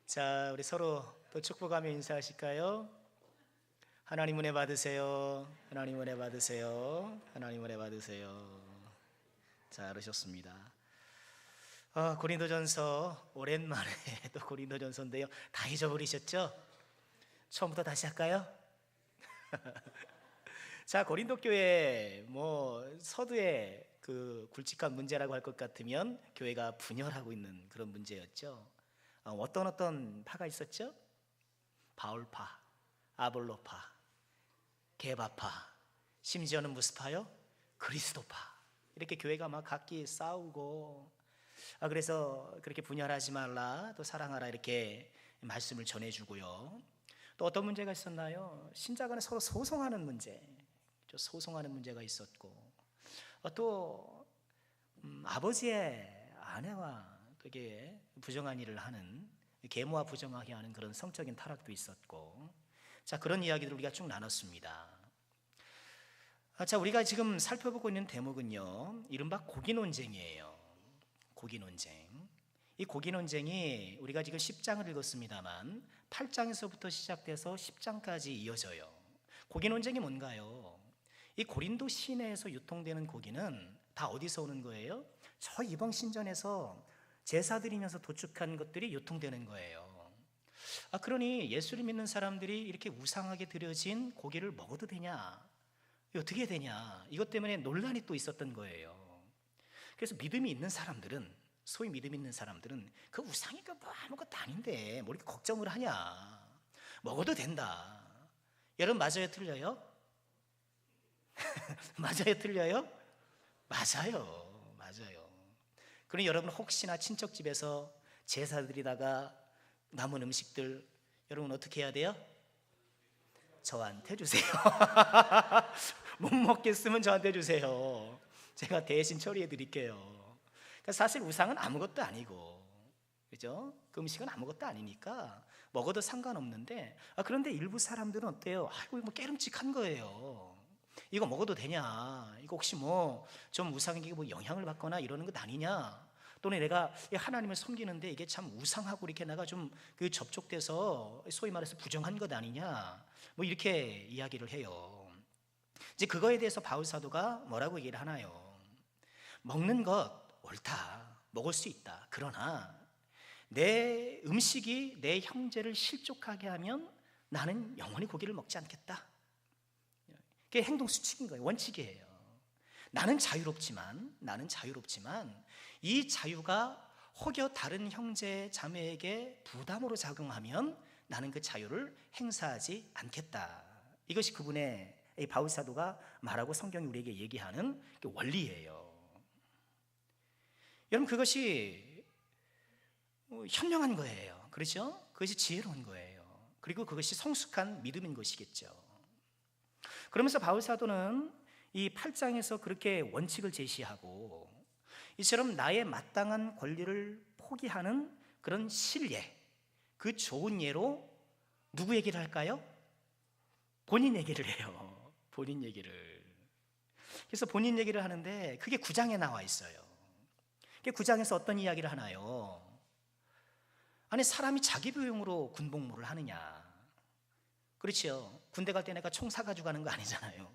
자, 우리 서로 또 축복하며 인사하실까요? 하나님 은혜 받으세요. 하나님 은혜 받으세요. 하나님 은혜 받으세요. 자, 그러셨습니다. 고린도전서 오랜만에 또 고린도전서인데요. 다 잊어버리셨죠? 처음부터 다시 할까요? 자, 고린도 교회 서두에 그 굵직한 문제라고 할 것 같으면 교회가 분열하고 있는 그런 문제였죠. 어떤 파가 있었죠? 바울파, 아볼로파, 게바파, 심지어는 무슨 파요? 그리스도파. 이렇게 교회가 막 각기 싸우고, 그래서 그렇게 분열하지 말라, 또 사랑하라, 이렇게 말씀을 전해주고요. 또 어떤 문제가 있었나요? 신자 간에 서로 소송하는 문제, 소송하는 문제가 있었고, 또 아버지의 아내와 되게 부정한 일을 하는, 계모와 부정하게 하는 그런 성적인 타락도 있었고, 자, 그런 이야기들을 우리가 쭉 나눴습니다. 자, 우리가 지금 살펴보고 있는 대목은요, 이른바 고기 논쟁이에요. 고기 논쟁. 이 고기 논쟁이 우리가 지금 10장을 읽었습니다만 8장에서부터 시작돼서 10장까지 이어져요. 고기 논쟁이 뭔가요? 이 고린도 시내에서 유통되는 고기는 다 어디서 오는 거예요? 저 이방 신전에서 제사 드리면서 도축한 것들이 유통되는 거예요. 그러니 예수를 믿는 사람들이 이렇게 우상하게 드려진 고기를 먹어도 되냐? 어떻게 되냐? 이것 때문에 논란이 또 있었던 거예요. 그래서 믿음이 있는 사람들은, 소위 믿음 있는 사람들은 그 우상이 뭐 아무것도 아닌데 뭐 이렇게 걱정을 하냐? 먹어도 된다. 여러분, 맞아요, 틀려요? 맞아요, 틀려요? 맞아요, 맞아요. 그러니 여러분, 혹시나 친척 집에서 제사 드리다가 남은 음식들 여러분 어떻게 해야 돼요? 저한테 주세요. 못 먹겠으면 저한테 주세요. 제가 대신 처리해 드릴게요. 그러니까 사실 우상은 아무것도 아니고, 그죠? 그 음식은 아무것도 아니니까 먹어도 상관없는데, 그런데 일부 사람들은 어때요? 아이고, 뭐 깨름직한 거예요. 이거 먹어도 되냐? 이거 혹시 좀 우상에게 영향을 받거나 이러는 것 아니냐? 또는 내가 하나님을 섬기는데 이게 참 우상하고 이렇게 내가 좀 그 접촉돼서 소위 말해서 부정한 것 아니냐? 이렇게 이야기를 해요. 이제 그거에 대해서 바울 사도가 뭐라고 얘기를 하나요? 먹는 것 옳다, 먹을 수 있다. 그러나 내 음식이 내 형제를 실족하게 하면 나는 영원히 고기를 먹지 않겠다. 그게 행동 수칙인 거예요. 원칙이에요. 나는 자유롭지만 이 자유가 혹여 다른 형제 자매에게 부담으로 작용하면 나는 그 자유를 행사하지 않겠다. 이것이 그분의 바울 사도가 말하고 성경이 우리에게 얘기하는 원리예요. 여러분, 그것이 현명한 거예요. 그렇죠? 그것이 지혜로운 거예요. 그리고 그것이 성숙한 믿음인 것이겠죠. 그러면서 바울 사도는 이 8장에서 그렇게 원칙을 제시하고, 이처럼 나의 마땅한 권리를 포기하는 그런 실례, 그 좋은 예로 누구 얘기를 할까요? 본인 얘기를 해요. 본인 얘기를. 그래서 본인 얘기를 하는데 그게 9장에 나와 있어요. 9장에서 어떤 이야기를 하나요? 아니, 사람이 자기 비용으로 군복무를 하느냐? 그렇죠. 군대 갈 때 내가 총 사가지고 가는 거 아니잖아요.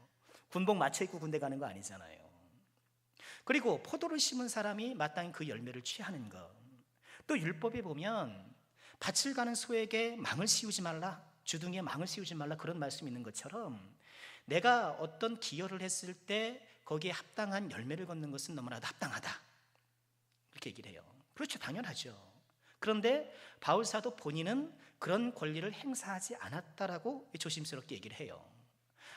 군복 맞춰 입고 군대 가는 거 아니잖아요. 그리고 포도를 심은 사람이 마땅히 그 열매를 취하는 것. 또 율법에 보면 밭을 가는 소에게 망을 씌우지 말라, 주둥이에 망을 씌우지 말라, 그런 말씀이 있는 것처럼 내가 어떤 기여를 했을 때 거기에 합당한 열매를 걷는 것은 너무나도 합당하다, 이렇게 얘기를 해요. 그렇죠, 당연하죠. 그런데 바울 사도 본인은 그런 권리를 행사하지 않았다라고 조심스럽게 얘기를 해요.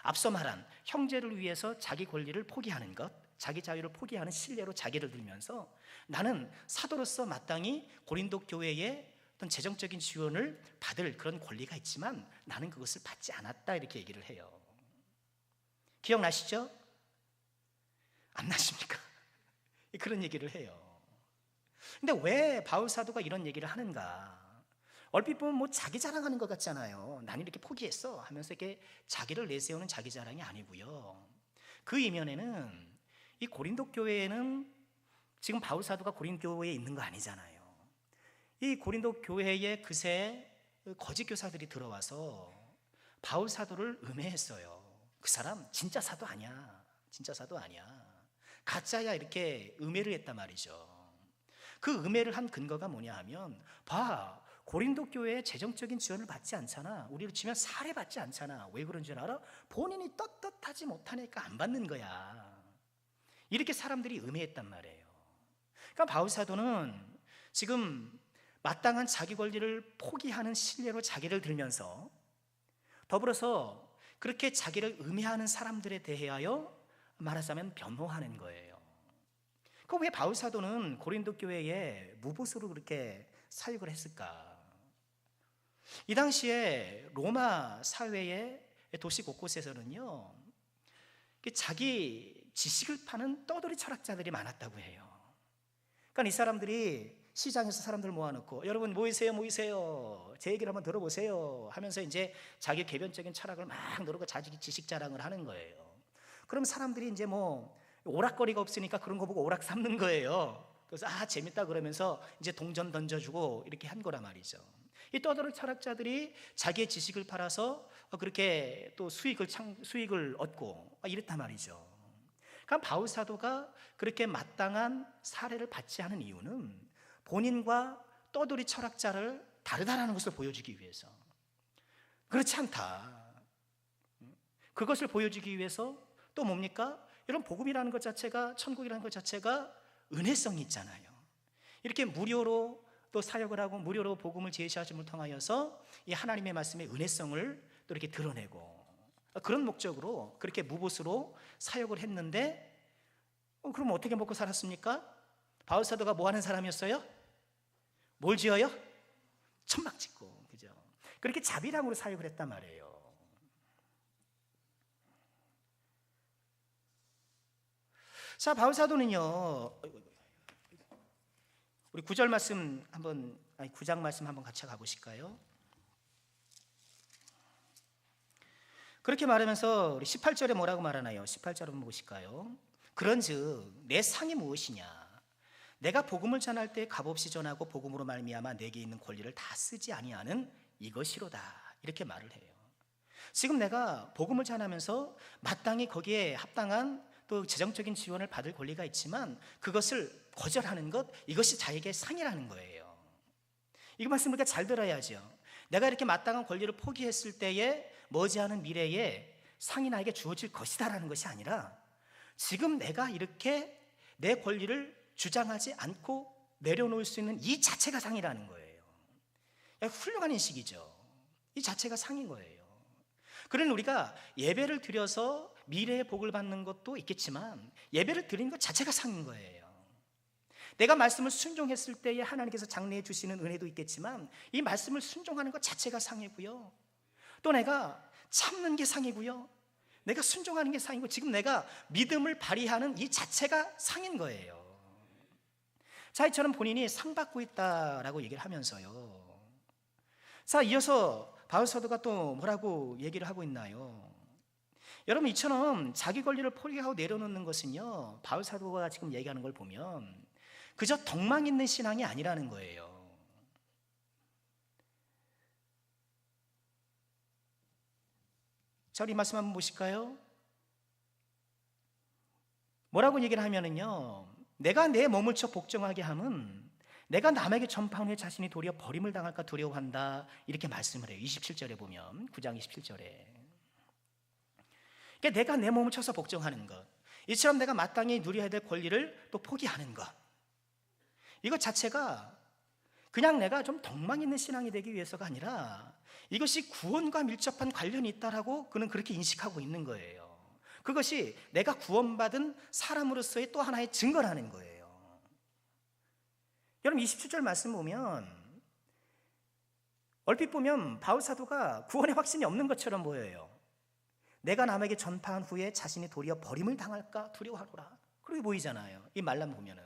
앞서 말한 형제를 위해서 자기 권리를 포기하는 것, 자기 자유를 포기하는 신뢰로 자기를 들면서 나는 사도로서 마땅히 고린도 교회의 어떤 재정적인 지원을 받을 그런 권리가 있지만 나는 그것을 받지 않았다, 이렇게 얘기를 해요. 기억나시죠? 안 나십니까? 그런 얘기를 해요. 근데 왜 바울 사도가 이런 얘기를 하는가? 얼핏 보면 자기 자랑하는 것 같잖아요. 나는 이렇게 포기했어 하면서 이렇게 자기를 내세우는 자기 자랑이 아니고요. 그 이면에는 이 고린도 교회에는 지금 바울 사도가 고린도 교회에 있는 거 아니잖아요. 이 고린도 교회에 그새 거짓 교사들이 들어와서 바울 사도를 음해했어요. 그 사람 진짜 사도 아니야. 진짜 사도 아니야. 가짜야. 이렇게 음해를 했단 말이죠. 그 음해를 한 근거가 뭐냐 하면, 봐, 고린도 교회에 재정적인 지원을 받지 않잖아. 우리로 치면 살해받지 않잖아. 왜 그런 줄 알아? 본인이 떳떳하지 못하니까 안 받는 거야. 이렇게 사람들이 음해했단 말이에요. 그러니까 바울 사도는 지금 마땅한 자기 권리를 포기하는 신뢰로 자기를 들면서, 더불어서 그렇게 자기를 음해하는 사람들에 대하여 말하자면 변호하는 거예요. 그 왜 바울 사도는 고린도 교회에 무보수로 그렇게 사역을 했을까? 이 당시에 로마 사회의 도시 곳곳에서는요, 자기 지식을 파는 떠돌이 철학자들이 많았다고 해요. 그러니까 이 사람들이 시장에서 사람들 모아놓고, 여러분 모이세요, 모이세요, 제 얘기를 한번 들어보세요 하면서 이제 자기 개변적인 철학을 막 누르고 자기 지식 자랑을 하는 거예요. 그럼 사람들이 이제 뭐 오락거리가 없으니까 그런 거 보고 오락 삼는 거예요. 그래서 재밌다 그러면서 이제 동전 던져주고 이렇게 한 거란 말이죠. 이 떠돌이 철학자들이 자기의 지식을 팔아서 그렇게 또 수익을 얻고 이랬단 말이죠. 그러니까 바울 사도가 그렇게 마땅한 사례를 받지 않은 이유는 본인과 떠돌이 철학자를 다르다라는 것을 보여주기 위해서, 그렇지 않다, 그것을 보여주기 위해서 또 뭡니까? 이런 복음이라는 것 자체가, 천국이라는 것 자체가 은혜성이 있잖아요. 이렇게 무료로 또 사역을 하고 무료로 복음을 제시하심을 통하여서 이 하나님의 말씀의 은혜성을 또 이렇게 드러내고, 그런 목적으로 그렇게 무보수로 사역을 했는데, 그럼 어떻게 먹고 살았습니까? 바울 사도가 뭐 하는 사람이었어요? 뭘 지어요? 천막 짓고, 그죠? 그렇게 자비랑으로 사역을 했단 말이에요. 자, 바울 사도는요, 우리 9절 말씀 한번, 9장 말씀 한번 같이 가보실까요? 그렇게 말하면서 우리 18절에 뭐라고 말하나요? 18절 한번 보실까요? 그런즉 내 상이 무엇이냐? 내가 복음을 전할 때 값없이 전하고 복음으로 말미암아 내게 있는 권리를 다 쓰지 아니하는 이것이로다. 이렇게 말을 해요. 지금 내가 복음을 전하면서 마땅히 거기에 합당한 또 재정적인 지원을 받을 권리가 있지만 그것을 거절하는 것, 이것이 자에게 상이라는 거예요. 이 말씀 우리가 잘 들어야죠. 내가 이렇게 마땅한 권리를 포기했을 때에 머지않은 미래에 상이 나에게 주어질 것이다라는 것이 아니라, 지금 내가 이렇게 내 권리를 주장하지 않고 내려놓을 수 있는 이 자체가 상이라는 거예요. 훌륭한 인식이죠. 이 자체가 상인 거예요. 그러니 우리가 예배를 드려서 미래의 복을 받는 것도 있겠지만 예배를 드리는 것 자체가 상인 거예요. 내가 말씀을 순종했을 때에 하나님께서 장래해 주시는 은혜도 있겠지만 이 말씀을 순종하는 것 자체가 상이고요, 또 내가 참는 게 상이고요, 내가 순종하는 게 상이고, 지금 내가 믿음을 발휘하는 이 자체가 상인 거예요. 자, 이처럼 본인이 상 받고 있다라고 얘기를 하면서요, 자, 이어서 바울 사도가 또 뭐라고 얘기를 하고 있나요? 여러분, 이처럼 자기 권리를 포기하고 내려놓는 것은요, 바울 사도가 지금 얘기하는 걸 보면 그저 덕망 있는 신앙이 아니라는 거예요. 자, 우리 말씀 한번 보실까요? 뭐라고 얘기를 하면은요, 내가 내 몸을 쳐 복종하게 함은 내가 남에게 전파한 후에 자신이 도리어 버림을 당할까 두려워한다. 이렇게 말씀을 해요. 27절에 보면, 9장 27절에. 그러니까 내가 내 몸을 쳐서 복종하는 것, 이처럼 내가 마땅히 누려야 될 권리를 또 포기하는 것, 이것 자체가 그냥 내가 좀 덕망 있는 신앙이 되기 위해서가 아니라 이것이 구원과 밀접한 관련이 있다라고 그는 그렇게 인식하고 있는 거예요. 그것이 내가 구원받은 사람으로서의 또 하나의 증거라는 거예요. 여러분, 27절 말씀 보면 얼핏 보면 바울 사도가 구원의 확신이 없는 것처럼 보여요. 내가 남에게 전파한 후에 자신이 도리어 버림을 당할까 두려워하노라, 그렇게 보이잖아요, 이 말만 보면은.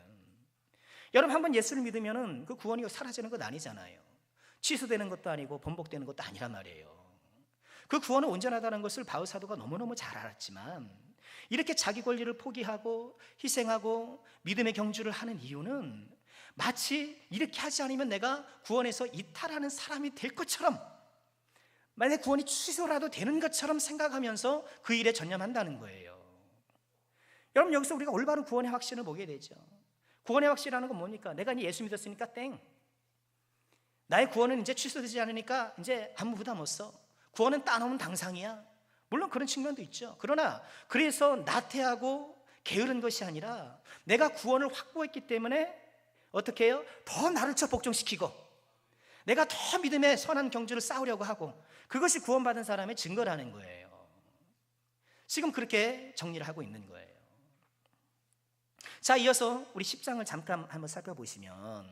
여러분, 한번 예수를 믿으면은 그 구원이 사라지는 것 아니잖아요. 취소되는 것도 아니고 번복되는 것도 아니란 말이에요. 그 구원은 온전하다는 것을 바울 사도가 너무너무 잘 알았지만 이렇게 자기 권리를 포기하고 희생하고 믿음의 경주를 하는 이유는 마치 이렇게 하지 않으면 내가 구원에서 이탈하는 사람이 될 것처럼, 만약에 구원이 취소라도 되는 것처럼 생각하면서 그 일에 전념한다는 거예요. 여러분, 여기서 우리가 올바른 구원의 확신을 보게 되죠. 구원의 확신이라는 건 뭡니까? 내가 이제 예수 믿었으니까 땡, 나의 구원은 이제 취소되지 않으니까 이제 아무 부담 없어, 구원은 따놓으면 당상이야. 물론 그런 측면도 있죠. 그러나 그래서 나태하고 게으른 것이 아니라 내가 구원을 확보했기 때문에 어떻게 해요? 더 나를 쳐 복종시키고 내가 더 믿음의 선한 경주를 쌓으려고 하고, 그것이 구원받은 사람의 증거라는 거예요. 지금 그렇게 정리를 하고 있는 거예요. 자, 이어서 우리 10장을 잠깐 한번 살펴보시면,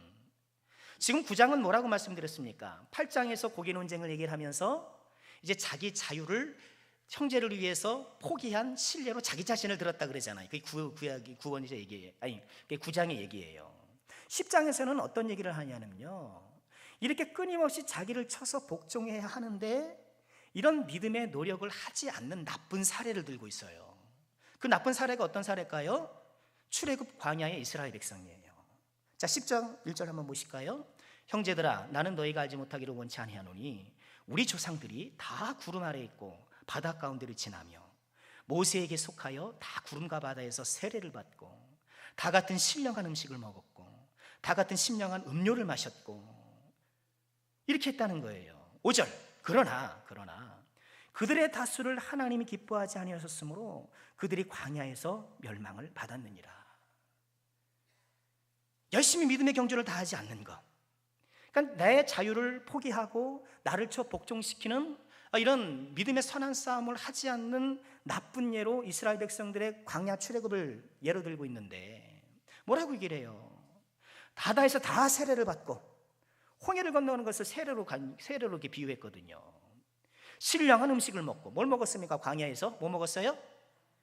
지금 9장은 뭐라고 말씀드렸습니까? 8장에서 고기 논쟁을 얘기를 하면서 이제 자기 자유를 형제를 위해서 포기한 신뢰로 자기 자신을 들었다 그러잖아요. 그게 구원이죠, 얘기예요. 아니, 그게 9장의 얘기예요. 10장에서는 어떤 얘기를 하냐면요, 이렇게 끊임없이 자기를 쳐서 복종해야 하는데 이런 믿음의 노력을 하지 않는 나쁜 사례를 들고 있어요. 그 나쁜 사례가 어떤 사례일까요? 출애굽 광야의 이스라엘 백성이에요. 자, 10장 1절 한번 보실까요? 형제들아, 나는 너희가 알지 못하기를 원치 아니하노니 우리 조상들이 다 구름 아래에 있고 바다 가운데를 지나며 모세에게 속하여 다 구름과 바다에서 세례를 받고 다 같은 신령한 음식을 먹었고 다 같은 신령한 음료를 마셨고, 이렇게 했다는 거예요. 5절, 그러나 그들의 다수를 하나님이 기뻐하지 아니하셨으므로 그들이 광야에서 멸망을 받았느니라. 열심히 믿음의 경주를 다하지 않는 것, 그러니까 내 자유를 포기하고 나를 쳐 복종시키는 이런 믿음의 선한 싸움을 하지 않는 나쁜 예로 이스라엘 백성들의 광야 출애굽을 예로 들고 있는데, 뭐라고 얘기를 해요? 바다에서 다 세례를 받고, 홍해를 건너는 것을 세례로 이렇게 비유했거든요. 신령한 음식을 먹고, 뭘 먹었습니까? 광야에서 뭐 먹었어요?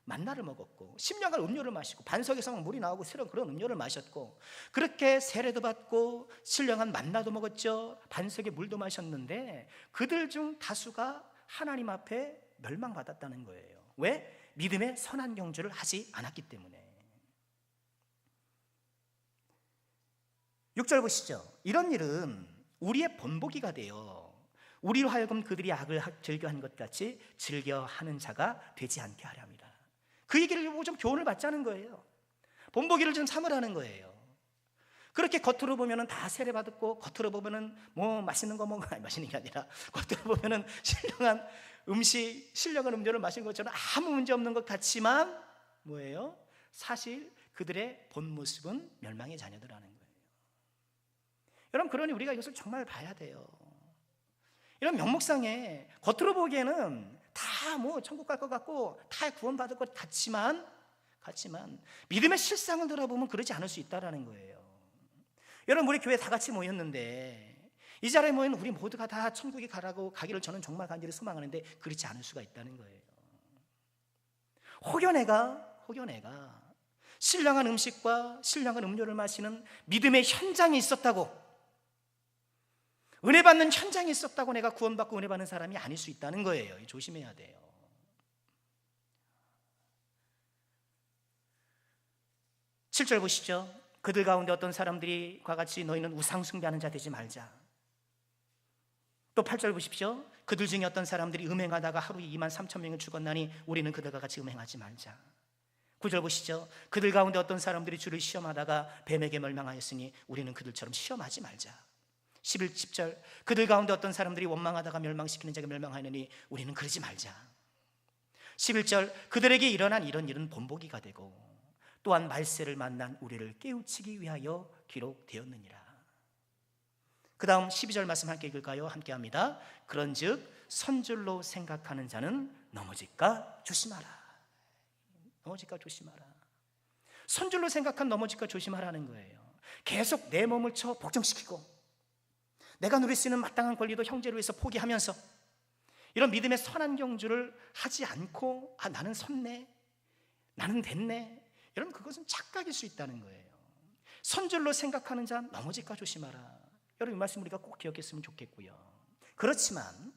만나를 먹었고, 신령한 음료를 마시고, 반석에서 막 물이 나오고 그런 음료를 마셨고, 그렇게 세례도 받고 신령한 만나도 먹었죠. 반석의 물도 마셨는데 그들 중 다수가 하나님 앞에 멸망받았다는 거예요. 왜? 믿음의 선한 경주를 하지 않았기 때문에. 6절 보시죠. 이런 일은 우리의 본보기가 되어 우리로 하여금 그들이 악을 즐겨한 것 같이 즐겨하는 자가 되지 않게 하려 합니다. 그 얘기를 보고 좀 교훈을 받자는 거예요. 본보기를 좀 삼으라는 거예요. 그렇게 겉으로 보면은 다 세례 받았고, 겉으로 보면은 뭐 맛있는 거 먹어, 맛있는 게 아니라 겉으로 보면은 신령한 음식, 신령한 음료를 마시는 것처럼 아무 문제 없는 것 같지만 뭐예요? 사실 그들의 본 모습은 멸망의 자녀들이라는 거예요. 여러분, 그러니 우리가 이것을 정말 봐야 돼요. 이런 명목상에 겉으로 보기에는 다 뭐 천국 갈 것 같고 다 구원받을 것 같지만 믿음의 실상을 들어보면 그러지 않을 수 있다는 거예요. 여러분, 우리 교회 다 같이 모였는데 이 자리에 모인 우리 모두가 다 천국에 가기를 저는 정말 간절히 소망하는데 그렇지 않을 수가 있다는 거예요. 혹여내가 신령한 음식과 신령한 음료를 마시는 믿음의 현장에 있었다고, 은혜 받는 현장에 있었다고 내가 구원받고 은혜 받는 사람이 아닐 수 있다는 거예요. 조심해야 돼요. 7절 보시죠. 그들 가운데 어떤 사람들이 과 같이 너희는 우상 숭배하는 자 되지 말자. 또 8절 보십시오. 그들 중에 어떤 사람들이 음행하다가 하루에 23,000명이 죽었나니 우리는 그들과 같이 음행하지 말자. 9절 보시죠. 그들 가운데 어떤 사람들이 주를 시험하다가 뱀에게 멸망하였으니 우리는 그들처럼 시험하지 말자. 10절 그들 가운데 어떤 사람들이 원망하다가 멸망시키는 자가 멸망하느니 우리는 그러지 말자. 11절 그들에게 일어난 이런 일은 본보기가 되고 또한 말세를 만난 우리를 깨우치기 위하여 기록되었느니라. 그 다음 12절 말씀 함께 읽을까요? 함께 합니다. 그런즉 선줄로 생각하는 자는 넘어질까 조심하라. 넘어질까 조심하라. 선줄로 생각한 넘어질까 조심하라는 거예요. 계속 내 몸을 쳐 복종시키고 내가 누릴 수 있는 마땅한 권리도 형제를 위해서 포기하면서 이런 믿음의 선한 경주를 하지 않고 나는 섰네, 나는 됐네, 여러분 그것은 착각일 수 있다는 거예요. 선줄로 생각하는 자 넘어질까 조심하라. 여러분 이 말씀 우리가 꼭 기억했으면 좋겠고요. 그렇지만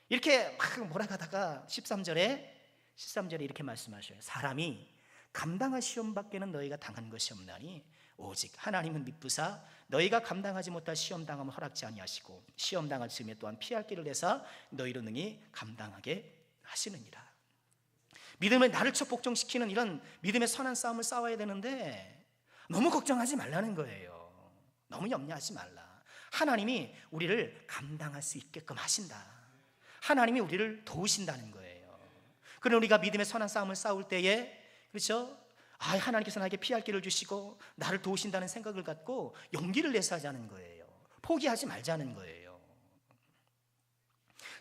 이렇게 막 몰아가다가 13절에 이렇게 말씀하셔요. 사람이 감당할 시험밖에는 너희가 당한 것이 없나니 오직 하나님은 미쁘사 너희가 감당하지 못할 시험 당함을 허락지 아니하시고 시험 당할 즈음에 또한 피할 길을 내사 너희로 능히 감당하게 하시느니라. 믿음을 나를 쳐 복종시키는 이런 믿음의 선한 싸움을 싸워야 되는데 너무 걱정하지 말라는 거예요. 너무 염려하지 말라. 하나님이 우리를 감당할 수 있게끔 하신다. 하나님이 우리를 도우신다는 거예요. 그럼 우리가 믿음의 선한 싸움을 싸울 때에, 그렇죠? 하나님께서 나에게 피할 길을 주시고 나를 도우신다는 생각을 갖고 용기를 내서 하자는 거예요. 포기하지 말자는 거예요.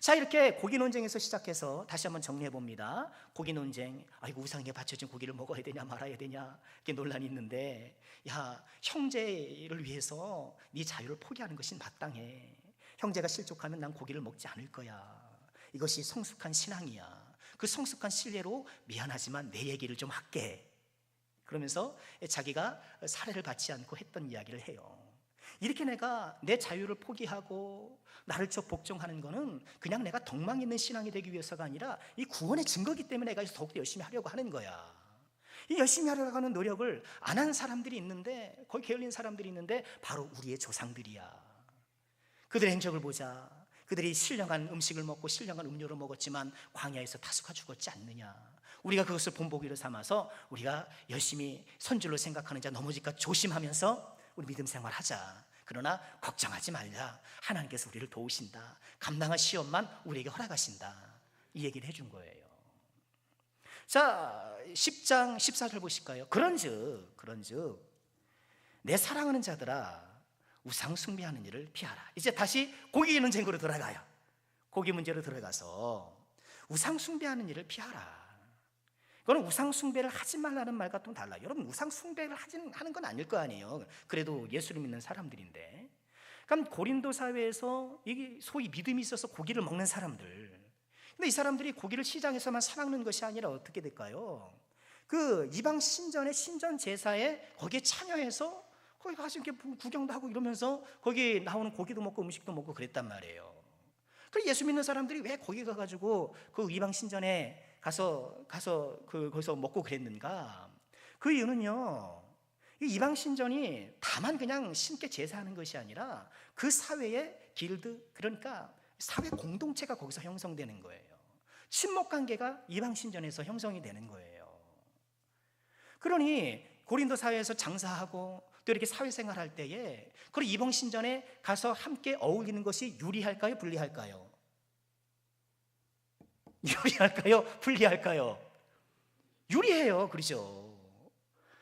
자, 이렇게 고기 논쟁에서 시작해서 다시 한번 정리해 봅니다. 고기 논쟁, 우상에게 바쳐진 고기를 먹어야 되냐 말아야 되냐 이렇게 논란이 있는데, 야, 형제를 위해서 네 자유를 포기하는 것이 마땅해. 형제가 실족하면 난 고기를 먹지 않을 거야. 이것이 성숙한 신앙이야. 그 성숙한 신뢰로 미안하지만 내 얘기를 좀 할게. 그러면서 자기가 사례를 받지 않고 했던 이야기를 해요. 이렇게 내가 내 자유를 포기하고 나를 쳐 복종하는 거는 그냥 내가 덕망 있는 신앙이 되기 위해서가 아니라 이 구원의 증거이기 때문에 내가 더욱더 열심히 하려고 하는 거야. 이 열심히 하려고 하는 노력을 안 한 사람들이 있는데, 거의 게을린 사람들이 있는데 바로 우리의 조상들이야. 그들의 행적을 보자. 그들이 신령한 음식을 먹고 신령한 음료를 먹었지만 광야에서 다수가 죽었지 않느냐. 우리가 그것을 본보기로 삼아서 우리가 열심히 선줄로 생각하는 자 넘어질까 조심하면서 우리 믿음 생활하자. 그러나 걱정하지 말자. 하나님께서 우리를 도우신다. 감당할 시험만 우리에게 허락하신다. 이 얘기를 해준 거예요. 자, 10장 14절 보실까요? 그런즉 내 사랑하는 자들아 우상 숭배하는 일을 피하라. 이제 다시 고기 논쟁으로 들어가요. 고기 문제로 들어가서 우상 숭배하는 일을 피하라. 그건 우상 숭배를 하지 말라는 말과 좀 달라요. 여러분, 우상 숭배를 하는 건 아닐 거 아니에요. 그래도 예수를 믿는 사람들인데. 그럼 고린도 사회에서 이게 소위 믿음이 있어서 고기를 먹는 사람들. 근데 이 사람들이 고기를 시장에서만 사 먹는 것이 아니라 어떻게 될까요? 그 이방 신전의 신전 제사에 거기에 참여해서 거기 가서 이렇게 구경도 하고 이러면서 거기 나오는 고기도 먹고 음식도 먹고 그랬단 말이에요. 그래서 예수 믿는 사람들이 왜 거기 가가지고 그 이방 신전에 가서 거기서 먹고 그랬는가? 그 이유는요, 이 이방 신전이 다만 그냥 신께 제사하는 것이 아니라 그 사회의 길드, 그러니까 사회 공동체가 거기서 형성되는 거예요. 친목 관계가 이방 신전에서 형성이 되는 거예요. 그러니 고린도 사회에서 장사하고 또 이렇게 사회생활할 때에 그 이방 신전에 가서 함께 어울리는 것이 유리할까요? 불리할까요? 유리할까요? 불리할까요? 유리해요. 그렇죠?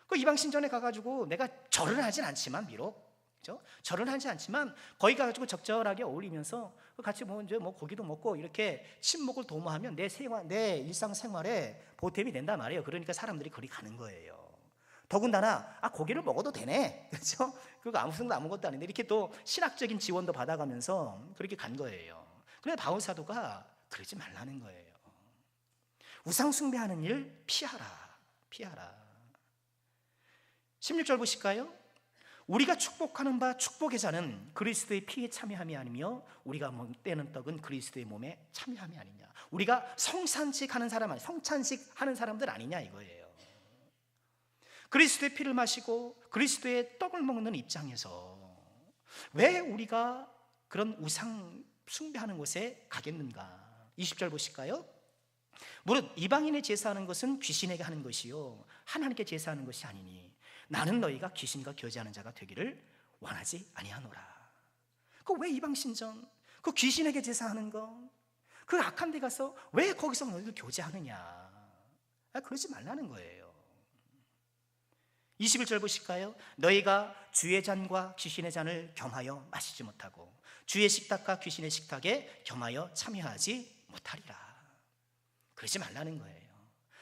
그 이방 신전에 가가지고 내가 절을 하진 않지만 비록, 그렇죠? 절을 하지 않지만 거기 가가지고 적절하게 어울리면서 같이 이제 고기도 먹고 이렇게 친목을 도모하면 내 일상생활에 보탬이 된단 말이에요. 그러니까 사람들이 거기 가는 거예요. 더군다나 고기를 먹어도 되네, 그렇죠? 그거 아무것도 아닌데 이렇게 또 신학적인 지원도 받아가면서 그렇게 간 거예요. 그런데 바울 사도가 그러지 말라는 거예요. 우상 숭배하는 일 피하라. 16절 보실까요? 우리가 축복하는 바 축복의 자는 그리스도의 피에 참여함이 아니며 우리가 떼는 떡은 그리스도의 몸에 참여함이 아니냐. 우리가 성찬식 하는 사람들 아니냐 이거예요. 그리스도의 피를 마시고 그리스도의 떡을 먹는 입장에서 왜 우리가 그런 우상 숭배하는 곳에 가겠는가? 20절 보실까요? 무릇 이방인의 제사하는 것은 귀신에게 하는 것이요 하나님께 제사하는 것이 아니니 나는 너희가 귀신과 교제하는 자가 되기를 원하지 아니하노라. 그 왜 이방 신전, 그 귀신에게 제사하는 거, 그 악한 데 가서 왜 거기서 너희들 교제하느냐? 그러지 말라는 거예요. 21절 보실까요? 너희가 주의 잔과 귀신의 잔을 겸하여 마시지 못하고 주의 식탁과 귀신의 식탁에 겸하여 참여하지 못하리라. 그러지 말라는 거예요.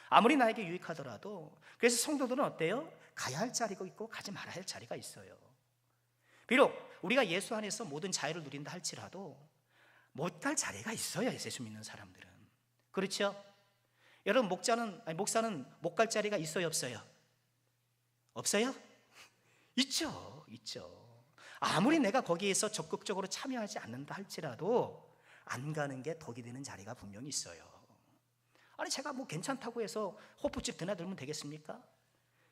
아무리 나에게 유익하더라도. 그래서 성도들은 어때요? 가야 할 자리가 있고 가지 말아야 할 자리가 있어요. 비록 우리가 예수 안에서 모든 자유를 누린다 할지라도 못 갈 자리가 있어요. 예수 믿는 사람들은. 그렇죠? 여러분, 목사는 못 갈 자리가 있어요, 없어요? 없어요? 있죠. 아무리 내가 거기에서 적극적으로 참여하지 않는다 할지라도 안 가는 게 덕이 되는 자리가 분명히 있어요. 아니 제가 괜찮다고 해서 호프집 드나들면 되겠습니까?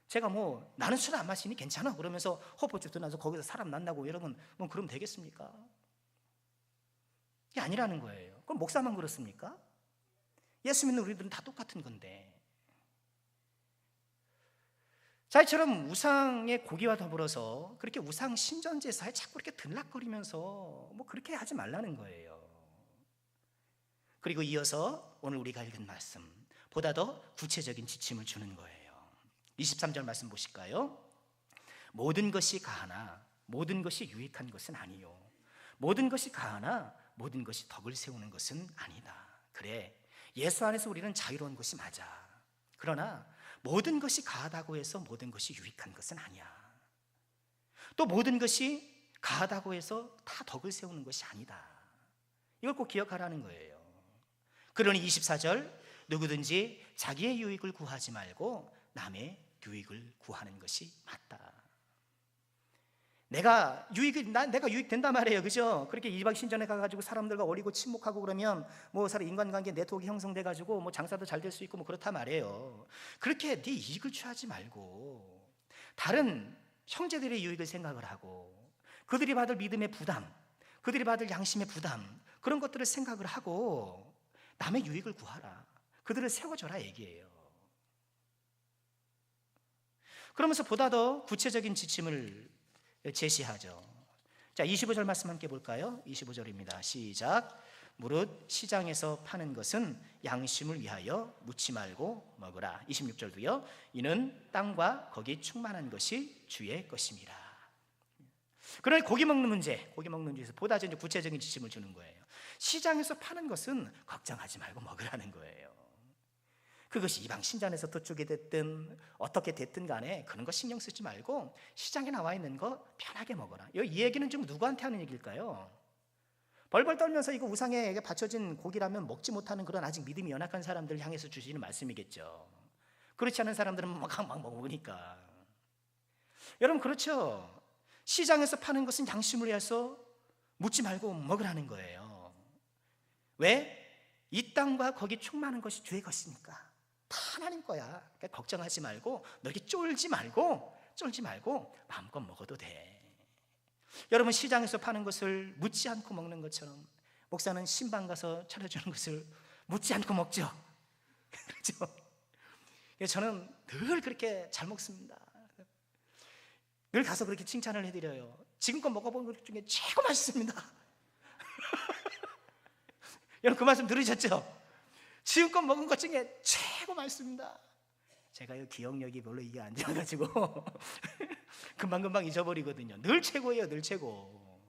제가 뭐 나는 술 안 마시니 괜찮아 그러면서 호포집 떠나서 거기서 사람 만나고 여러분 뭐 그러면 되겠습니까? 이게 아니라는 거예요. 그럼 목사만 그렇습니까? 예수 믿는 우리들은 다 똑같은 건데. 자, 이처럼 우상의 고기와 더불어서 그렇게 우상 신전제사에 자꾸 이렇게 들락거리면서 뭐 그렇게 하지 말라는 거예요. 그리고 이어서 오늘 우리가 읽은 말씀, 보다 더 구체적인 지침을 주는 거예요. 23절 말씀 보실까요? 모든 것이 가하나 모든 것이 유익한 것은 아니요, 모든 것이 가하나 모든 것이 덕을 세우는 것은 아니다. 그래, 예수 안에서 우리는 자유로운 것이 맞아. 그러나 모든 것이 가하다고 해서 모든 것이 유익한 것은 아니야. 또 모든 것이 가하다고 해서 다 덕을 세우는 것이 아니다. 이걸 꼭 기억하라는 거예요. 그러니 24절, 누구든지 자기의 유익을 구하지 말고 남의 유익을 구하는 것이 맞다. 내가 유익된단 말이에요, 그죠? 그렇게 이방 신전에 가가지고 사람들과 어울리고 친목하고 그러면 뭐 사람 인간관계 네트워크 형성돼가지고 뭐 장사도 잘 될 수 있고 뭐 그렇단 말이에요. 그렇게 네 이익을 취하지 말고 다른 형제들의 유익을 생각을 하고 그들이 받을 믿음의 부담, 그들이 받을 양심의 부담, 그런 것들을 생각을 하고 남의 유익을 구하라. 그들을 세워줘라 얘기예요. 그러면서 보다 더 구체적인 지침을 제시하죠. 자, 25절 말씀 함께 볼까요? 25절입니다. 시작. 무릇 시장에서 파는 것은 양심을 위하여 묻지 말고 먹으라. 26절도요. 이는 땅과 거기 충만한 것이 주의 것입니다. 그러니 고기 먹는 문제에서 보다 이제 구체적인 지침을 주는 거예요. 시장에서 파는 것은 걱정하지 말고 먹으라는 거예요. 그것이 이방 신전에서 도축이 됐든 어떻게 됐든 간에 그런 거 신경 쓰지 말고 시장에 나와 있는 거 편하게 먹어라. 이 얘기는 지금 누구한테 하는 얘기일까요? 벌벌 떨면서 이거 우상에 바쳐진 고기라면 먹지 못하는 그런 아직 믿음이 연약한 사람들 향해서 주시는 말씀이겠죠. 그렇지 않은 사람들은 막 먹으니까. 여러분, 그렇죠? 시장에서 파는 것은 양심을 위해서 묻지 말고 먹으라는 거예요. 왜? 이 땅과 거기 충만한 것이 주의 것이니까. 다 하나님 거야. 그러니까 걱정하지 말고, 너 이렇게 쫄지 말고 마음껏 먹어도 돼. 여러분, 시장에서 파는 것을 묻지 않고 먹는 것처럼 목사는 신방 가서 차려주는 것을 묻지 않고 먹죠. 그렇죠? 저는 늘 그렇게 잘 먹습니다. 늘 가서 그렇게 칭찬을 해드려요. 지금껏 먹어본 것 중에 최고 맛있습니다. 여러분, 그 말씀 들으셨죠? 지금껏 먹은 것 중에 최고 맛있습니다. 제가 기억력이 별로 이게 안 좋아가지고 금방금방 잊어버리거든요. 늘 최고예요, 늘 최고.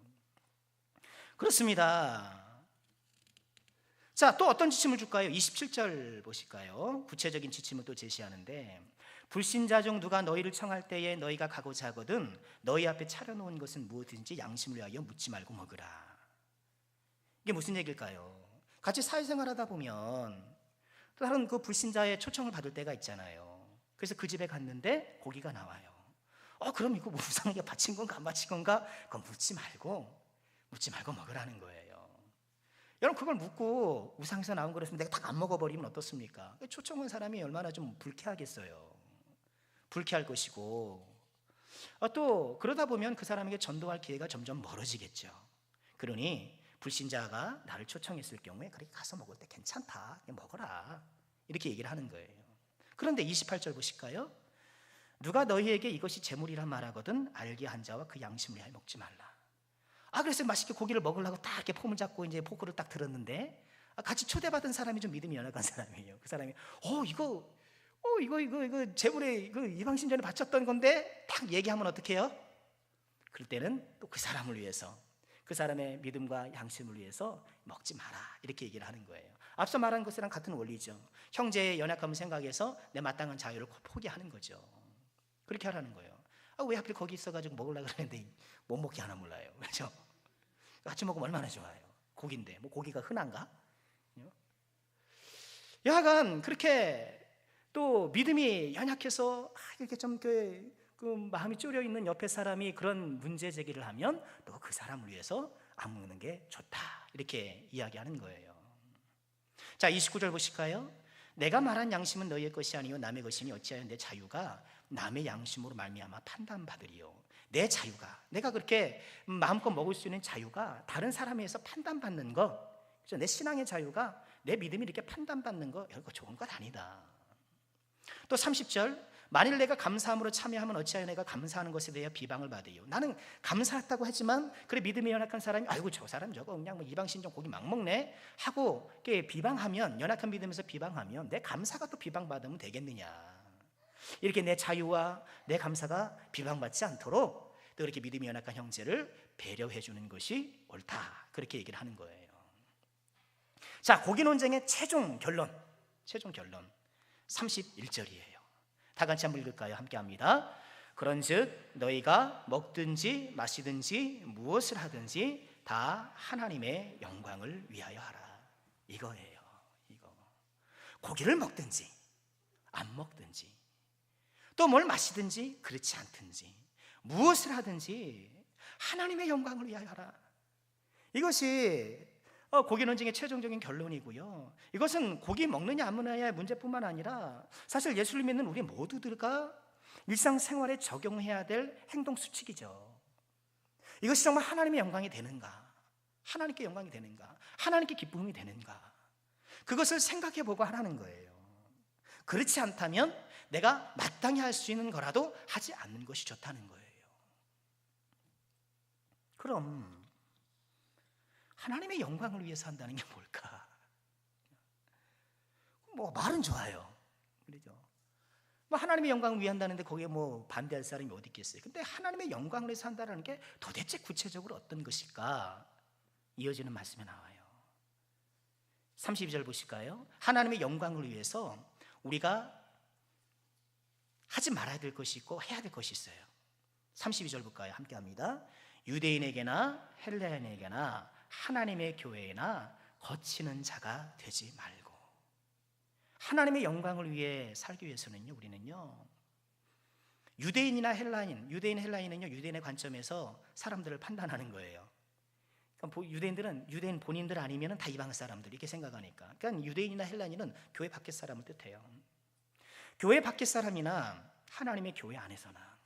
그렇습니다. 자, 또 어떤 지침을 줄까요? 27절 보실까요? 구체적인 지침을 또 제시하는데, 불신자 중 누가 너희를 청할 때에 너희가 가고자 하거든 너희 앞에 차려놓은 것은 무엇인지 양심을 위하여 묻지 말고 먹으라. 이게 무슨 얘기일까요? 같이 사회생활하다 보면 다른 그 불신자의 초청을 받을 때가 있잖아요. 그래서 그 집에 갔는데 고기가 나와요. 그럼 이거 뭐 우상에게 바친 건가 안 바친 건가? 그건 묻지 말고 먹으라는 거예요. 여러분, 그걸 묻고 우상에서 나온 거라서 내가 다 안 먹어버리면 어떻습니까? 초청한 사람이 얼마나 좀 불쾌하겠어요. 불쾌할 것이고, 또 그러다 보면 그 사람에게 전도할 기회가 점점 멀어지겠죠. 그러니 불신자가 나를 초청했을 경우에 그렇게 가서 먹을 때 괜찮다, 그냥 먹어라, 이렇게 얘기를 하는 거예요. 그런데 28절 보실까요? 누가 너희에게 이것이 재물이라 말하거든 알게 한 자와 그 양심을 위하여 먹지 말라. 그래서 맛있게 고기를 먹으려고 딱 이렇게 폼을 잡고 이제 포크를 딱 들었는데, 같이 초대받은 사람이 좀 믿음이 연약한 사람이에요. 그 사람이 이거 재물에 이방 신전에 바쳤던 건데, 딱 얘기하면 어떻게 해요? 그럴 때는 또 그 사람을 위해서, 그 사람의 믿음과 양심을 위해서 먹지 마라, 이렇게 얘기를 하는 거예요. 앞서 말한 것이랑 같은 원리죠. 형제의 연약함을 생각해서 내 마땅한 자유를 포기하는 거죠. 그렇게 하라는 거예요. 왜 하필 거기 있어가지고 먹으려고 그러는데 못 먹게 하나 몰라요. 그렇죠? 같이 먹으면 얼마나 좋아요. 고기인데 뭐 고기가 흔한가? 여하간 그렇게 또 믿음이 연약해서 이렇게 좀 그 마음이 쫄여 있는 옆에 사람이 그런 문제 제기를 하면 또 그 사람을 위해서 안 먹는 게 좋다, 이렇게 이야기하는 거예요. 자, 29절 보실까요? 내가 말한 양심은 너희의 것이 아니요 남의 것이니 어찌하여 내 자유가 남의 양심으로 말미암아 판단받으리요. 내 자유가, 내가 그렇게 마음껏 먹을 수 있는 자유가 다른 사람에 의해서 판단받는 거, 그죠? 내 신앙의 자유가, 내 믿음이 이렇게 판단받는 거, 이거 좋은 것 아니다. 또 30절, 만일 내가 감사함으로 참여하면 어찌하여 내가 감사하는 것에 대해 비방을 받으요. 나는 감사했다고 하지만 그래 믿음이 연약한 사람이 아이고 저 사람 저거 그냥 뭐 이방신종 고기 막 먹네 하고 이렇게 비방하면, 연약한 믿음에서 비방하면 내 감사가 또 비방받으면 되겠느냐. 이렇게 내 자유와 내 감사가 비방받지 않도록 또 이렇게 믿음이 연약한 형제를 배려해 주는 것이 옳다, 그렇게 얘기를 하는 거예요. 자, 고기 논쟁의 최종 결론 31절이에요. 다 같이 한번 읽을까요? 함께 합니다. 그런즉 너희가 먹든지 마시든지 무엇을 하든지 다 하나님의 영광을 위하여 하라. 이거예요. 이거. 고기를 먹든지 안 먹든지 또 뭘 마시든지 그렇지 않든지 무엇을 하든지 하나님의 영광을 위하여 하라. 이것이 고기 논쟁의 최종적인 결론이고요. 이것은 고기 먹느냐 안 먹느냐의 문제뿐만 아니라 사실 예수를 믿는 우리 모두들과 일상생활에 적용해야 될 행동 수칙이죠. 이것이 정말 하나님의 영광이 되는가, 하나님께 영광이 되는가, 하나님께 기쁨이 되는가, 그것을 생각해보고 하라는 거예요. 그렇지 않다면 내가 마땅히 할 수 있는 거라도 하지 않는 것이 좋다는 거예요. 그럼 하나님의 영광을 위해서 한다는 게 뭘까? 뭐 말은 좋아요, 그렇죠? 뭐 하나님의 영광을 위해 한다는데 거기에 뭐 반대할 사람이 어디 있겠어요? 근데 하나님의 영광을 위해서 한다는 게 도대체 구체적으로 어떤 것일까? 이어지는 말씀에 나와요. 32절 보실까요? 하나님의 영광을 위해서 우리가 하지 말아야 될 것이 있고 해야 될 것이 있어요. 32절 볼까요? 함께 합니다. 유대인에게나 헬라인에게나 하나님의 교회나 거치는 자가 되지 말고. 하나님의 영광을 위해 살기 위해서는요, 우리는요, 유대인 헬라인은요, 유대인의 관점에서 사람들을 판단하는 거예요. 그러니까 유대인들은 유대인 본인들 아니면 다 이방 사람들 이렇게 생각하니까. 그러니까 유대인이나 헬라인은 교회 밖의 사람을 뜻해요. 교회 밖의 사람이나 하나님의 교회 안에서나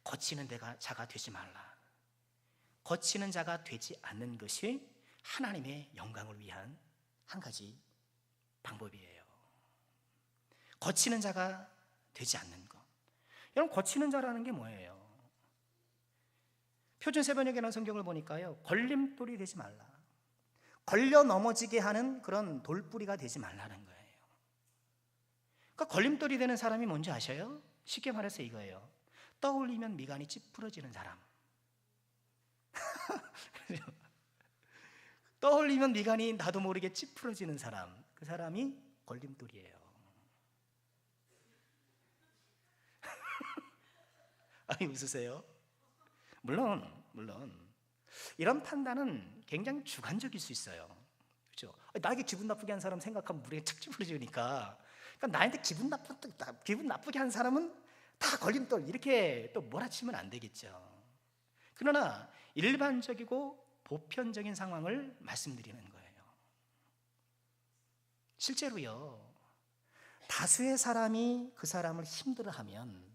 거치는 자가 되지 말라. 거치는 자가 되지 않는 것이 하나님의 영광을 위한 한 가지 방법이에요. 거치는 자가 되지 않는 것. 여러분, 거치는 자라는 게 뭐예요? 표준 세번역이라는 성경을 보니까요, 걸림돌이 되지 말라, 걸려 넘어지게 하는 그런 돌뿌리가 되지 말라는 거예요. 그러니까 걸림돌이 되는 사람이 뭔지 아셔요? 쉽게 말해서 이거예요. 떠올리면 미간이 찌푸러지는 사람. 떠올리면 미간이 나도 모르게 찌푸러지는 사람, 그 사람이 걸림돌이에요. 아니, 웃으세요? 물론 이런 판단은 굉장히 주관적일 수 있어요. 그렇죠? 나에게 기분 나쁘게 한 사람 생각하면 우리가 착 찌푸러지니까, 그러니까 나한테 기분 나쁘게 한 사람은 다 걸림돌, 이렇게 또 몰아치면 안 되겠죠. 그러나 일반적이고 보편적인 상황을 말씀드리는 거예요. 실제로요, 다수의 사람이 그 사람을 힘들어하면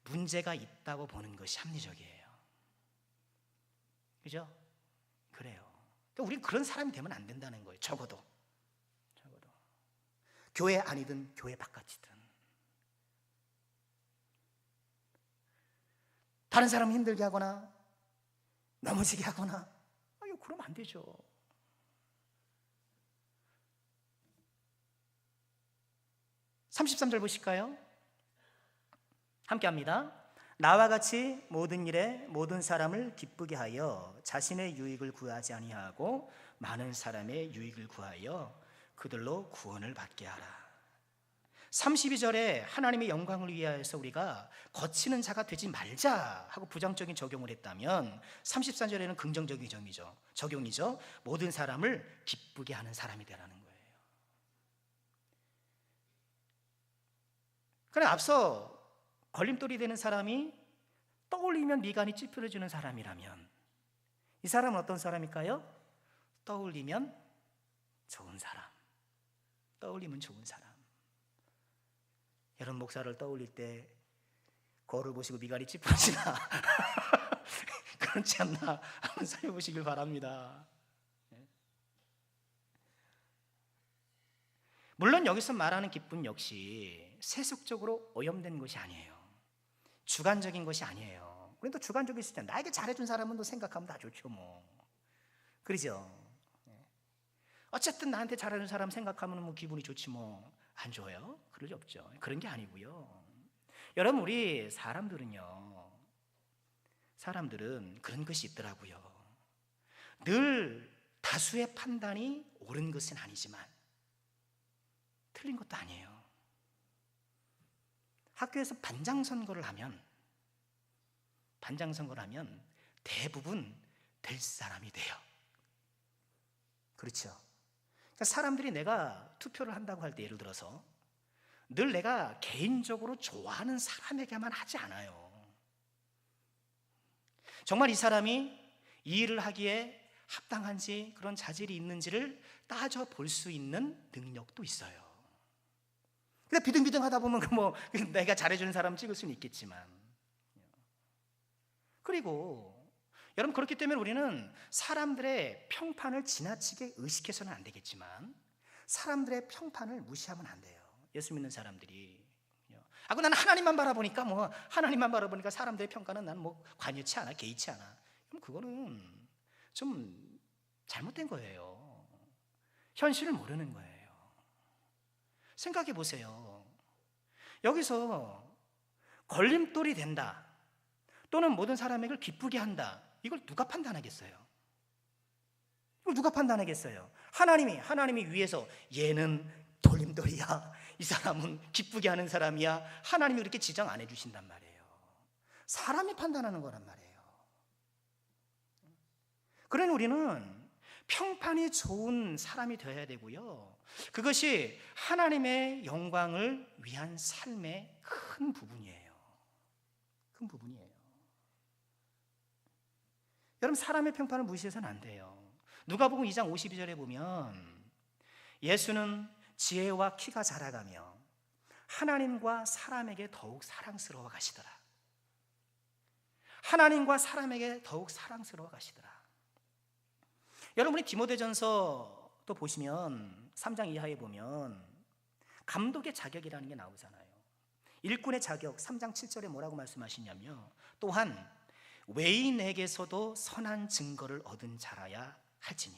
문제가 있다고 보는 것이 합리적이에요. 그죠? 그래요. 그러니까 우리는 그런 사람이 되면 안 된다는 거예요. 적어도 교회 안이든 교회 바깥이든. 다른 사람 힘들게 하거나 넘어지게 하거나, 그러면 안 되죠. (33절) 보실까요? 함께 합니다. 나와 같이 모든 일에 모든 사람을 기쁘게 하여 자신의 유익을 구하지 아니하고 많은 사람의 유익을 구하여 그들로 구원을 받게 하라. 32절에 하나님의 영광을 위하여서 우리가 거치는 자가 되지 말자 하고 부정적인 적용을 했다면, 33절에는 긍정적인 적용이죠. 모든 사람을 기쁘게 하는 사람이 되라는 거예요. 그러나 앞서 걸림돌이 되는 사람이 떠올리면 미간이 찌푸려지는 사람이라면 이 사람은 어떤 사람일까요? 떠올리면 좋은 사람. 여러분, 목사를 떠올릴 때 거울을 보시고 미간이 찌푸러지나 그렇지 않나 한번 살펴보시길 바랍니다. 물론 여기서 말하는 기쁨 역시 세속적으로 오염된 것이 아니에요. 주관적인 것이 아니에요. 우리는 또 주관적일 수 있잖아요. 나에게 잘해준 사람은 또 생각하면 다 좋죠 뭐. 그러죠. 어쨌든 나한테 잘해준 사람 생각하면 뭐 기분이 좋지 뭐. 안 좋아요? 그럴 리 없죠. 그런 게 아니고요. 여러분, 우리 사람들은 그런 것이 있더라고요. 늘 다수의 판단이 옳은 것은 아니지만 틀린 것도 아니에요. 학교에서 반장 선거를 하면 대부분 될 사람이 돼요. 그렇죠. 그러니까 사람들이 내가 투표를 한다고 할 때 예를 들어서 늘 내가 개인적으로 좋아하는 사람에게만 하지 않아요. 정말 이 사람이 이 일을 하기에 합당한지 그런 자질이 있는지를 따져볼 수 있는 능력도 있어요. 근데 비등비등하다 보면 내가 잘해주는 사람 찍을 수는 있겠지만, 그리고 여러분, 그렇기 때문에 우리는 사람들의 평판을 지나치게 의식해서는 안 되겠지만 사람들의 평판을 무시하면 안 돼요. 예수 믿는 사람들이 나는 하나님만 바라보니까 사람들의 평가는 난 관여치 않아, 개의치 않아. 그럼 그거는 좀 잘못된 거예요. 현실을 모르는 거예요. 생각해 보세요. 여기서 걸림돌이 된다 또는 모든 사람에게 기쁘게 한다, 이걸 누가 판단하겠어요? 하나님이 위에서 얘는 걸림돌이야, 이 사람은 기쁘게 하는 사람이야, 하나님이 그렇게 지정 안 해주신단 말이에요. 사람이 판단하는 거란 말이에요. 그러니 우리는 평판이 좋은 사람이 되어야 되고요, 그것이 하나님의 영광을 위한 삶의 큰 부분이에요. 여러분, 사람의 평판을 무시해서는 안 돼요. 누가복음 2장 52절에 보면 예수는 지혜와 키가 자라가며 하나님과 사람에게 더욱 사랑스러워 가시더라. 여러분이 디모데전서 또 보시면 3장 이하에 보면 감독의 자격이라는 게 나오잖아요. 일꾼의 자격, 3장 7절에 뭐라고 말씀하시냐면, 또한 외인에게서도 선한 증거를 얻은 자라야 할지니.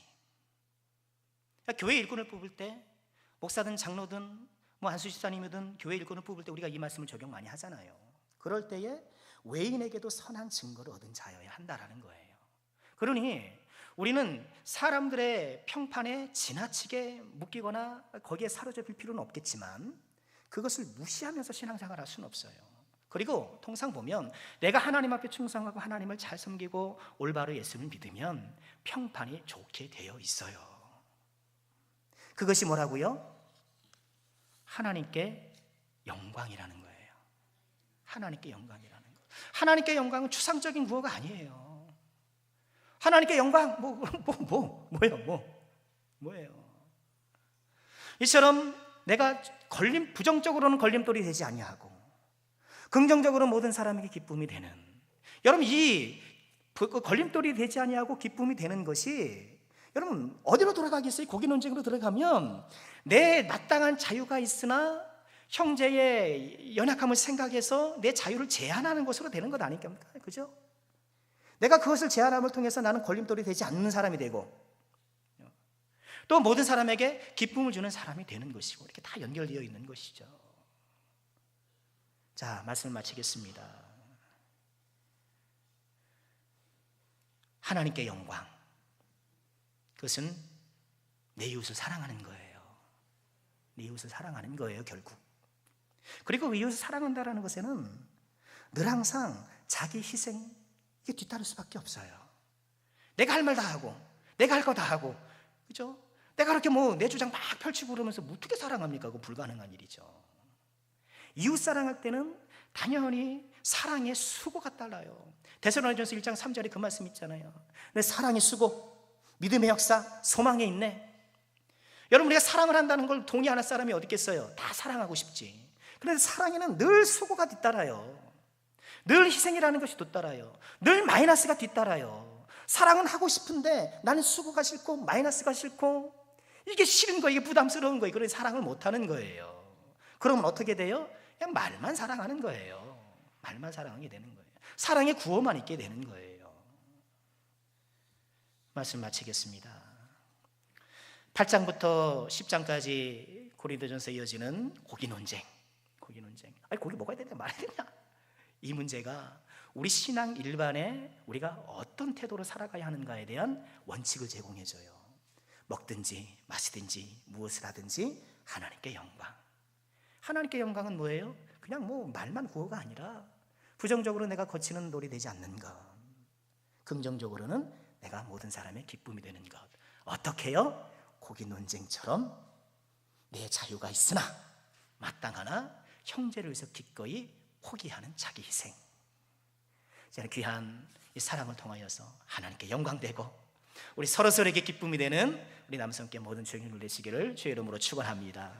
그러니까 교회 일꾼을 뽑을 때, 목사든 장로든 안수집사님이든 교회 일꾼을 뽑을 때 우리가 이 말씀을 적용 많이 하잖아요. 그럴 때에 외인에게도 선한 증거를 얻은 자여야 한다라는 거예요. 그러니 우리는 사람들의 평판에 지나치게 묶이거나 거기에 사로잡힐 필요는 없겠지만 그것을 무시하면서 신앙생활을 할 수는 없어요. 그리고 통상 보면 내가 하나님 앞에 충성하고 하나님을 잘 섬기고 올바로 예수를 믿으면 평판이 좋게 되어 있어요. 그것이 뭐라고요? 하나님께 영광이라는 거예요. 하나님께 영광은 추상적인 구호가 아니에요. 하나님께 영광, 뭐예요? 이처럼 내가 부정적으로는 걸림돌이 되지 아니하고 긍정적으로 모든 사람에게 기쁨이 되는, 여러분, 이 걸림돌이 되지 아니하고 기쁨이 되는 것이 여러분 어디로 돌아가겠어요? 고기 논쟁으로 들어가면 내 마땅한 자유가 있으나 형제의 연약함을 생각해서 내 자유를 제한하는 것으로 되는 것 아닙니까? 그죠? 내가 그것을 제한함을 통해서 나는 걸림돌이 되지 않는 사람이 되고 또 모든 사람에게 기쁨을 주는 사람이 되는 것이고, 이렇게 다 연결되어 있는 것이죠. 자, 말씀을 마치겠습니다. 하나님께 영광, 그것은 내 이웃을 사랑하는 거예요. 결국. 그리고 그 이웃을 사랑한다는 것에는 늘 항상 자기 희생, 이게 뒤따를 수밖에 없어요. 내가 할 말 다 하고 내가 할 거 다 하고, 그죠? 내가 그렇게 내 주장 막 펼치고 그러면서 어떻게 사랑합니까? 그거 불가능한 일이죠. 이웃 사랑할 때는 당연히 사랑의 수고가 따라요. 데살로니가전서 1장 3절에 그 말씀 있잖아요. 내 사랑의 수고, 믿음의 역사, 소망에 있네. 여러분, 우리가 사랑을 한다는 걸 동의하는 사람이 어디 있겠어요? 다 사랑하고 싶지. 그런데 사랑에는 늘 수고가 뒤따라요. 늘 희생이라는 것이 뒤따라요. 늘 마이너스가 뒤따라요. 사랑은 하고 싶은데 나는 수고가 싫고 마이너스가 싫고 이게 싫은 거예요. 이게 부담스러운 거예요. 그래서 사랑을 못하는 거예요. 그러면 어떻게 돼요? 그냥 말만 사랑하는 거예요. 말만 사랑하게 되는 거예요. 사랑의 구호만 있게 되는 거예요. 말씀 마치겠습니다. 8장부터 10장까지 고린도전서 이어지는 고기 논쟁. 아니 고기 먹어야 되냐 말아야 되냐, 이 문제가 우리 신앙 일반에 우리가 어떤 태도로 살아가야 하는가에 대한 원칙을 제공해줘요. 먹든지 마시든지 무엇을 하든지 하나님께 영광. 하나님께 영광은 뭐예요? 그냥 뭐 말만 구호가 아니라 부정적으로 내가 거치는 돌이 되지 않는 것, 긍정적으로는 내가 모든 사람의 기쁨이 되는 것. 어떻게 해요? 고기 논쟁처럼 내 자유가 있으나 마땅하나 형제를 위해서 기꺼이 포기하는 자기 희생. 저는 귀한 이 사랑을 통하여서 하나님께 영광되고 우리 서로서로에게 기쁨이 되는 우리 남성께 모든 주행을 누리시기를 주의 이름으로 축원합니다.